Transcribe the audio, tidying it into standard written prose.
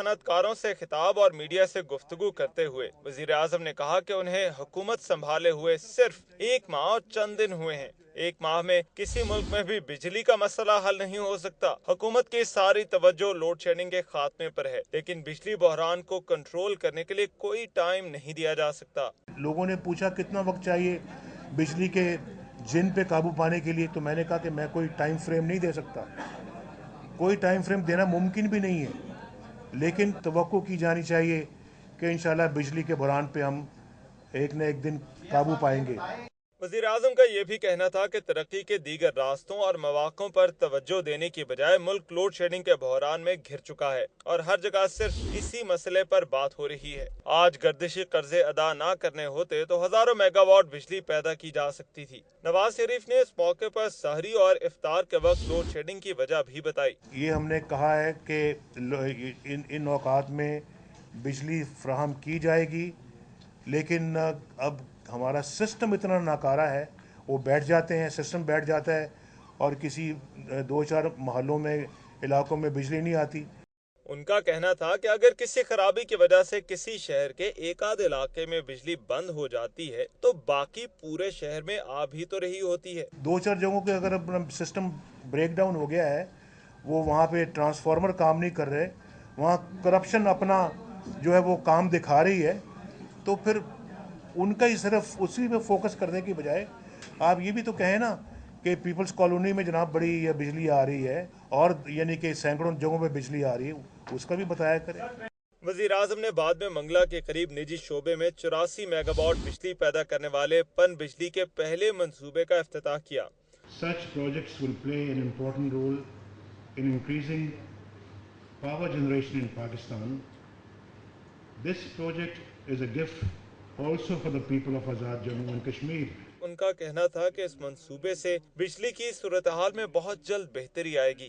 صنعت کاروں سے خطاب اور میڈیا سے گفتگو کرتے ہوئے وزیر اعظم نے کہا کہ انہیں حکومت سنبھالے ہوئے صرف 1 ماہ اور چند دن ہوئے ہیں۔ 1 ماہ میں کسی ملک میں بھی بجلی کا مسئلہ حل نہیں ہو سکتا۔ حکومت کی ساری توجہ لوڈ شیڈنگ کے خاتمے پر ہے، لیکن بجلی بحران کو کنٹرول کرنے کے لیے کوئی ٹائم نہیں دیا جا سکتا۔ لوگوں نے پوچھا کتنا وقت چاہیے بجلی کے جن پہ قابو پانے کے لیے، تو میں نے کہا کہ میں کوئی ٹائم فریم نہیں دے سکتا، کوئی ٹائم فریم دینا ممکن بھی نہیں ہے، لیکن توقع کی جانی چاہیے کہ انشاءاللہ بجلی کے بحران پہ ہم ایک نہ ایک دن قابو پائیں گے۔ وزیر اعظم کا یہ بھی کہنا تھا کہ ترقی کے دیگر راستوں اور مواقعوں پر توجہ دینے کی بجائے ملک لوڈ شیڈنگ کے بحران میں گھر چکا ہے اور ہر جگہ صرف اسی مسئلے پر بات ہو رہی ہے۔ آج گردشی قرضے ادا نہ کرنے ہوتے تو ہزاروں میگا واٹ بجلی پیدا کی جا سکتی تھی۔ نواز شریف نے اس موقع پر سحری اور افطار کے وقت لوڈ شیڈنگ کی وجہ بھی بتائی۔ یہ ہم نے کہا ہے کہ ان اوقات میں بجلی فراہم کی جائے گی، لیکن اب ہمارا سسٹم اتنا ناکارہ ہے، وہ بیٹھ جاتے ہیں، سسٹم بیٹھ جاتا ہے اور کسی 2-4 محلوں میں علاقوں میں بجلی نہیں آتی۔ ان کا کہنا تھا کہ اگر کسی خرابی کی وجہ سے کسی شہر کے ایک آدھ علاقے میں بجلی بند ہو جاتی ہے تو باقی پورے شہر میں آ بھی تو رہی ہوتی ہے۔ 2-4 جگہوں کے اگر اپنا سسٹم بریک ڈاؤن ہو گیا ہے، وہ وہاں پہ ٹرانسفارمر کام نہیں کر رہے، وہاں کرپشن اپنا جو ہے وہ کام دکھا رہی ہے، تو پھر ان کا ہی صرف اسی پہ فوکس کرنے کی بجائے آپ یہ بھی تو کہیں نا کہ پیپلز کالونی میں جناب بڑی بجلی آ رہی ہے اور یعنی کہ سینکڑوں جگہوں پہ بجلی آ رہی ہے، اس کا بھی بتایا کریں۔ وزیر اعظم نے بعد میں منگلا کے قریب نجی شعبے میں 84 میگا واٹ بجلی پیدا کرنے والے پن بجلی کے پہلے منصوبے کا افتتاح کیا۔ Such projects will play an important role in increasing power generation in Pakistan. This project is a gift also for the people of Azad Jammu and Kashmir. ان کا کہنا تھا کہ اس منصوبے سے بجلی کی صورتحال میں بہت جلد بہتری آئے گی۔